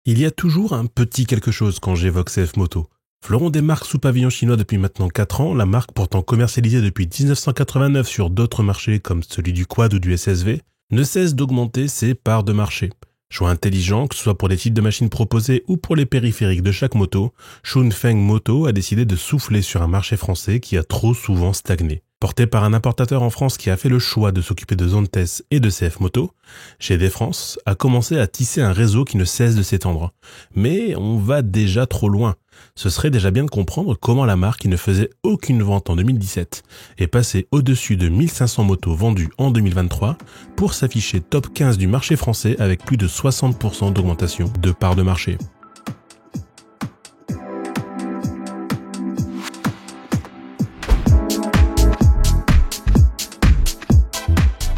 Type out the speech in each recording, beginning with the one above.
Il y a toujours un petit quelque chose quand j'évoque CF Moto. Fleuron des marques sous pavillon chinois depuis maintenant 4 ans, la marque pourtant commercialisée depuis 1989 sur d'autres marchés comme celui du quad ou du SSV, ne cesse d'augmenter ses parts de marché. Choix intelligent, que ce soit pour les types de machines proposées ou pour les périphériques de chaque moto, Shunfeng Moto a décidé de souffler sur un marché français qui a trop souvent stagné. Porté par un importateur en France qui a fait le choix de s'occuper de Zontes et de CF Moto, GD France a commencé à tisser un réseau qui ne cesse de s'étendre. Mais on va déjà trop loin. Ce serait déjà bien de comprendre comment la marque qui ne faisait aucune vente en 2017 est passée au-dessus de 1500 motos vendues en 2023 pour s'afficher top 15 du marché français avec plus de 60% d'augmentation de part de marché.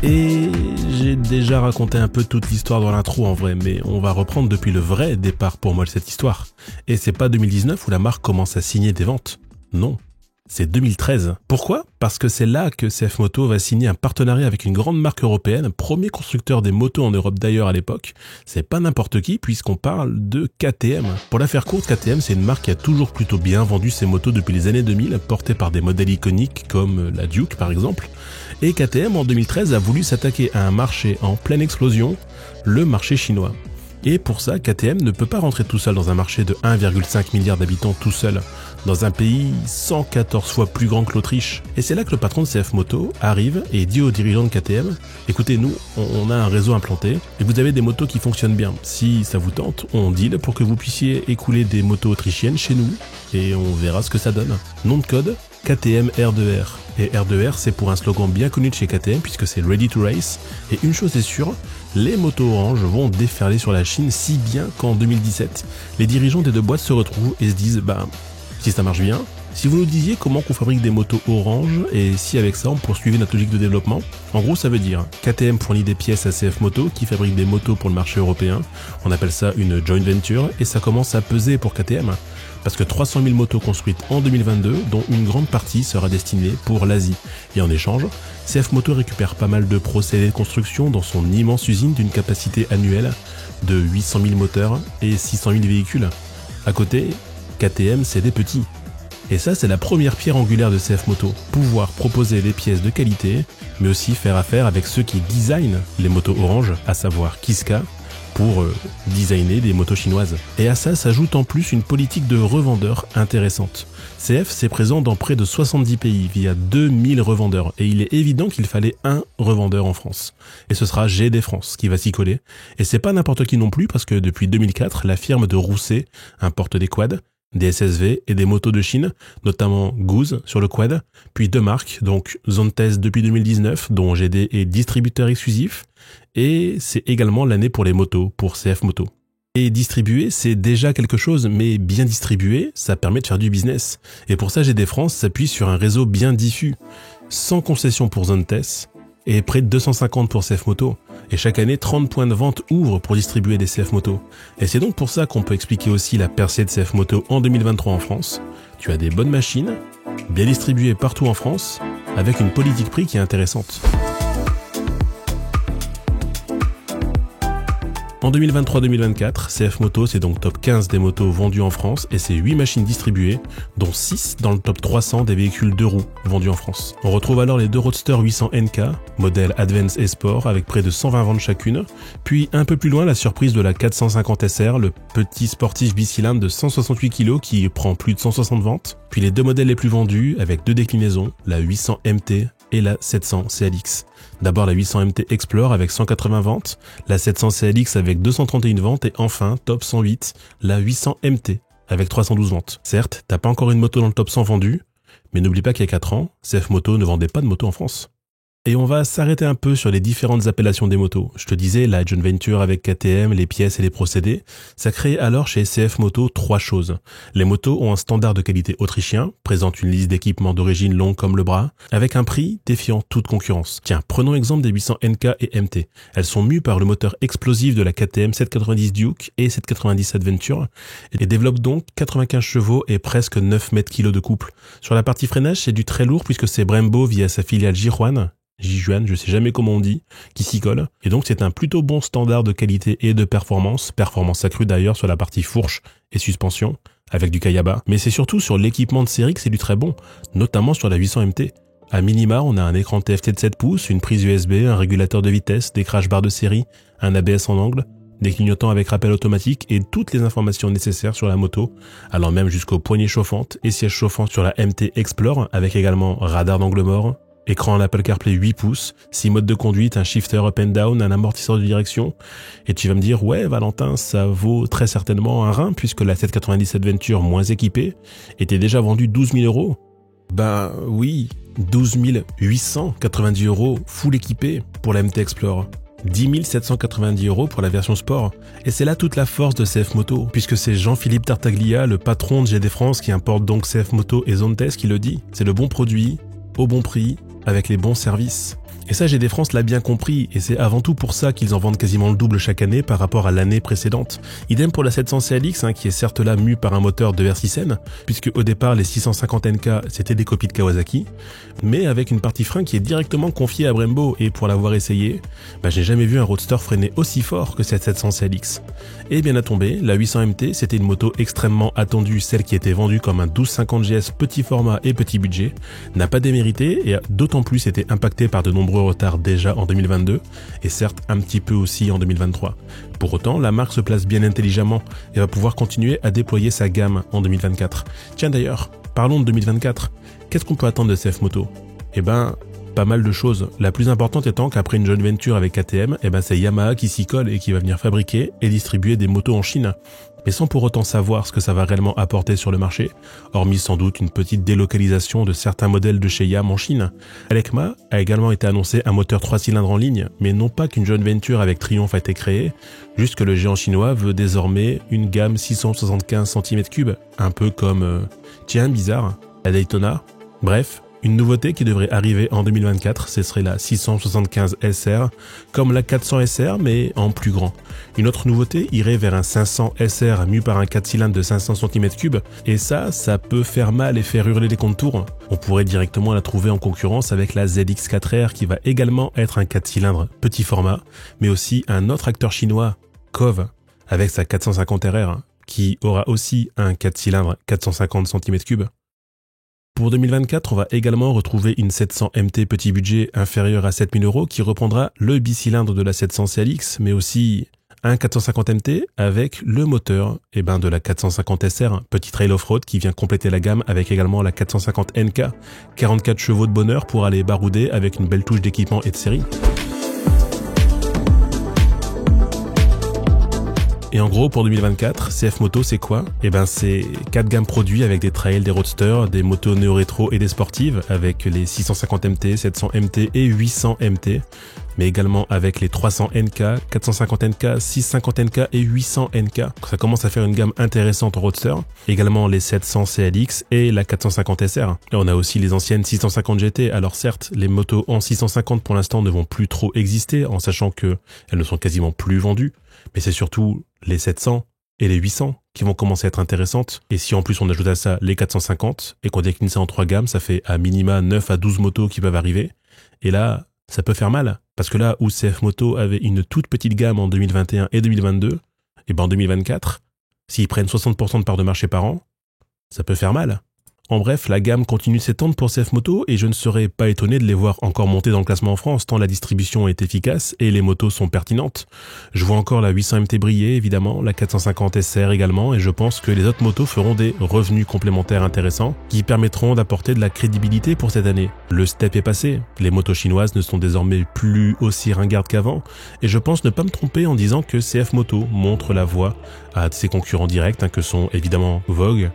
Et j'ai déjà raconté un peu toute l'histoire dans l'intro en vrai, mais on va reprendre depuis le vrai départ pour moi de cette histoire. Et c'est pas 2019 où la marque commence à signer des ventes. Non, c'est 2013. Pourquoi ? Parce que c'est là que CF Moto va signer un partenariat avec une grande marque européenne, premier constructeur des motos en Europe d'ailleurs à l'époque. C'est pas n'importe qui puisqu'on parle de KTM. Pour la faire courte, KTM c'est une marque qui a toujours plutôt bien vendu ses motos depuis les années 2000, portées par des modèles iconiques comme la Duke par exemple. Et KTM en 2013 a voulu s'attaquer à un marché en pleine explosion, le marché chinois. Et pour ça, KTM ne peut pas rentrer tout seul dans un marché de 1,5 milliard d'habitants tout seul, dans un pays 114 fois plus grand que l'Autriche. Et c'est là que le patron de CF Moto arrive et dit aux dirigeants de KTM « Écoutez, nous, on a un réseau implanté et vous avez des motos qui fonctionnent bien. Si ça vous tente, on deal pour que vous puissiez écouler des motos autrichiennes chez nous et on verra ce que ça donne. » Nom de code, KTM R2R. Et R2R, c'est pour un slogan bien connu de chez KTM puisque c'est Ready to Race. Et une chose est sûre, les motos orange vont déferler sur la Chine si bien qu'en 2017, les dirigeants des deux boîtes se retrouvent et se disent « Bah, si ça marche bien, si vous nous disiez comment qu'on fabrique des motos orange et si avec ça on poursuivait notre logique de développement ?» En gros, ça veut dire KTM fournit des pièces à CF Moto qui fabrique des motos pour le marché européen. On appelle ça une joint venture et ça commence à peser pour KTM. Parce que 300 000 motos construites en 2022, dont une grande partie sera destinée pour l'Asie. Et en échange, CF Moto récupère pas mal de procédés de construction dans son immense usine d'une capacité annuelle de 800 000 moteurs et 600 000 véhicules. À côté, KTM, c'est des petits. Et ça, c'est la première pierre angulaire de CF Moto. Pouvoir proposer des pièces de qualité, mais aussi faire affaire avec ceux qui designent les motos orange, à savoir Kiska, pour designer des motos chinoises. Et à ça s'ajoute en plus une politique de revendeurs intéressante. CF c'est présent dans près de 70 pays via 2000 revendeurs et il est évident qu'il fallait un revendeur en France. Et ce sera GD France qui va s'y coller. Et c'est pas n'importe qui non plus parce que depuis 2004, la firme de Rousset importe des quads, des SSV et des motos de Chine, notamment Goose sur le quad, puis deux marques, donc Zontes depuis 2019, dont GD est distributeur exclusif, et c'est également l'année pour les motos, pour CF Moto. Et distribuer, c'est déjà quelque chose, mais bien distribuer, ça permet de faire du business. Et pour ça, GD France s'appuie sur un réseau bien diffus, sans concession pour Zontes, et près de 250 pour CF Moto. Et chaque année, 30 points de vente ouvrent pour distribuer des CF Moto. Et c'est donc pour ça qu'on peut expliquer aussi la percée de CF Moto en 2023 en France. Tu as des bonnes machines, bien distribuées partout en France, avec une politique prix qui est intéressante. En 2023-2024, CF Moto c'est donc top 15 des motos vendues en France et c'est 8 machines distribuées, dont 6 dans le top 300 des véhicules 2 roues vendus en France. On retrouve alors les deux Roadster 800 NK, modèle Advance et Sport avec près de 120 ventes chacune, puis un peu plus loin la surprise de la 450 SR, le petit sportif bicylindre de 168 kg qui prend plus de 160 ventes, puis les deux modèles les plus vendus avec deux déclinaisons, la 800 MT et la 700 CLX. D'abord la 800 MT Explore avec 180 ventes, la 700 CLX avec 231 ventes et enfin, top 108, la 800 MT avec 312 ventes. Certes, t'as pas encore une moto dans le top 100 vendue, mais n'oublie pas qu'il y a 4 ans, CF Moto ne vendait pas de moto en France. Et on va s'arrêter un peu sur les différentes appellations des motos. Je te disais, la joint venture avec KTM, les pièces et les procédés, ça crée alors chez CF Moto 3 choses. Les motos ont un standard de qualité autrichien, présente une liste d'équipements d'origine longue comme le bras, avec un prix défiant toute concurrence. Tiens, prenons exemple des 800 NK et MT. Elles sont mues par le moteur explosif de la KTM 790 Duke et 790 Adventure et développent donc 95 chevaux et presque 9 mètres kg de couple. Sur la partie freinage, c'est du très lourd puisque c'est Brembo via sa filiale Girouane Jijuan, je sais jamais comment on dit, qui s'y colle. Et donc c'est un plutôt bon standard de qualité et de performance accrue d'ailleurs sur la partie fourche et suspension, avec du Kayaba. Mais c'est surtout sur l'équipement de série que c'est du très bon, notamment sur la 800 MT. À minima, on a un écran TFT de 7 pouces, une prise USB, un régulateur de vitesse, des crash bars de série, un ABS en angle, des clignotants avec rappel automatique et toutes les informations nécessaires sur la moto, allant même jusqu'aux poignées chauffantes et sièges chauffants sur la MT Explore, avec également radar d'angle mort, écran Apple CarPlay 8 pouces, 6 modes de conduite, un shifter up and down, un amortisseur de direction. Et tu vas me dire, ouais Valentin, ça vaut très certainement un rein, puisque la 797 Venture moins équipée était déjà vendue 12 000 €. Ben oui, 12 890 € full équipé pour la MT Explorer. 10 790 € pour la version sport. Et c'est là toute la force de CF Moto, puisque c'est Jean-Philippe Tartaglia, le patron de GD France qui importe donc CF Moto et Zone Test qui le dit. C'est le bon produit, au bon prix, avec les bons services. Et ça, GD France l'a bien compris, et c'est avant tout pour ça qu'ils en vendent quasiment le double chaque année par rapport à l'année précédente. Idem pour la 700 CLX, qui est certes là mue par un moteur de Versicen, puisque au départ les 650 NK c'était des copies de Kawasaki, mais avec une partie frein qui est directement confiée à Brembo, et pour l'avoir essayé, j'ai jamais vu un roadster freiner aussi fort que cette 700 CLX. Et bien à tomber, la 800 MT c'était une moto extrêmement attendue, celle qui était vendue comme un 1250 GS petit format et petit budget, n'a pas démérité et a d'autant plus été impactée par de nombreux retard déjà en 2022 et certes un petit peu aussi en 2023. Pour autant, la marque se place bien intelligemment et va pouvoir continuer à déployer sa gamme en 2024. Tiens d'ailleurs, parlons de 2024. Qu'est-ce qu'on peut attendre de CF Moto ? Pas mal de choses. La plus importante étant qu'après une joint venture avec KTM, c'est Yamaha qui s'y colle et qui va venir fabriquer et distribuer des motos en Chine. Mais sans pour autant savoir ce que ça va réellement apporter sur le marché, hormis sans doute une petite délocalisation de certains modèles de chez Yam en Chine. Alekma a également été annoncé un moteur 3 cylindres en ligne, mais non pas qu'une joint venture avec Triumph a été créée, juste que le géant chinois veut désormais une gamme 675 cm3, un peu comme, bizarre, la Daytona. Bref, une nouveauté qui devrait arriver en 2024, ce serait la 675 SR, comme la 400 SR, mais en plus grand. Une autre nouveauté irait vers un 500 SR mu par un 4 cylindres de 500 cm3, et ça peut faire mal et faire hurler les contours. On pourrait directement la trouver en concurrence avec la ZX4R qui va également être un 4 cylindres petit format, mais aussi un autre acteur chinois, KOV, avec sa 450 RR, qui aura aussi un 4 cylindres 450 cm3. Pour 2024, on va également retrouver une 700 MT petit budget inférieur à 7 000 € qui reprendra le bicylindre de la 700 CLX, mais aussi un 450 MT avec le moteur de la 450 SR, petit trail off-road qui vient compléter la gamme avec également la 450 NK, 44 chevaux de bonheur pour aller barouder avec une belle touche d'équipement et de série. Et en gros, pour 2024, CF Moto, c'est quoi ? C'est 4 gammes produits avec des trails, des roadsters, des motos néo-rétro et des sportives, avec les 650 MT, 700 MT et 800 MT, mais également avec les 300 NK, 450 NK, 650 NK et 800 NK. Ça commence à faire une gamme intéressante en roadster. Également les 700 CLX et la 450 SR. Et on a aussi les anciennes 650 GT. Alors certes, les motos en 650 pour l'instant ne vont plus trop exister, en sachant que elles ne sont quasiment plus vendues. Mais c'est surtout les 700 et les 800 qui vont commencer à être intéressantes. Et si en plus on ajoute à ça les 450 et qu'on décline ça en 3 gammes, ça fait à minima 9 à 12 motos qui peuvent arriver. Et là, ça peut faire mal. Parce que là où CF Moto avait une toute petite gamme en 2021 et 2022, en 2024, s'ils prennent 60% de part de marché par an, ça peut faire mal. En bref, la gamme continue de s'étendre pour CF Moto et je ne serais pas étonné de les voir encore monter dans le classement en France tant la distribution est efficace et les motos sont pertinentes. Je vois encore la 800 MT briller évidemment, la 450 SR également et je pense que les autres motos feront des revenus complémentaires intéressants qui permettront d'apporter de la crédibilité pour cette année. Le step est passé, les motos chinoises ne sont désormais plus aussi ringardes qu'avant et je pense ne pas me tromper en disant que CF Moto montre la voie à ses concurrents directs que sont évidemment Vogue,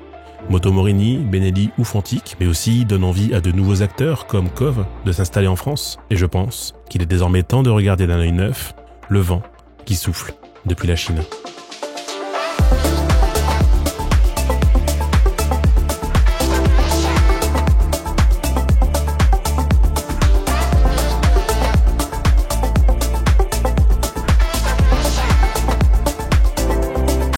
Moto Morini, Benelli ou Fantic, mais aussi donne envie à de nouveaux acteurs comme KOV de s'installer en France. Et je pense qu'il est désormais temps de regarder d'un œil neuf le vent qui souffle depuis la Chine.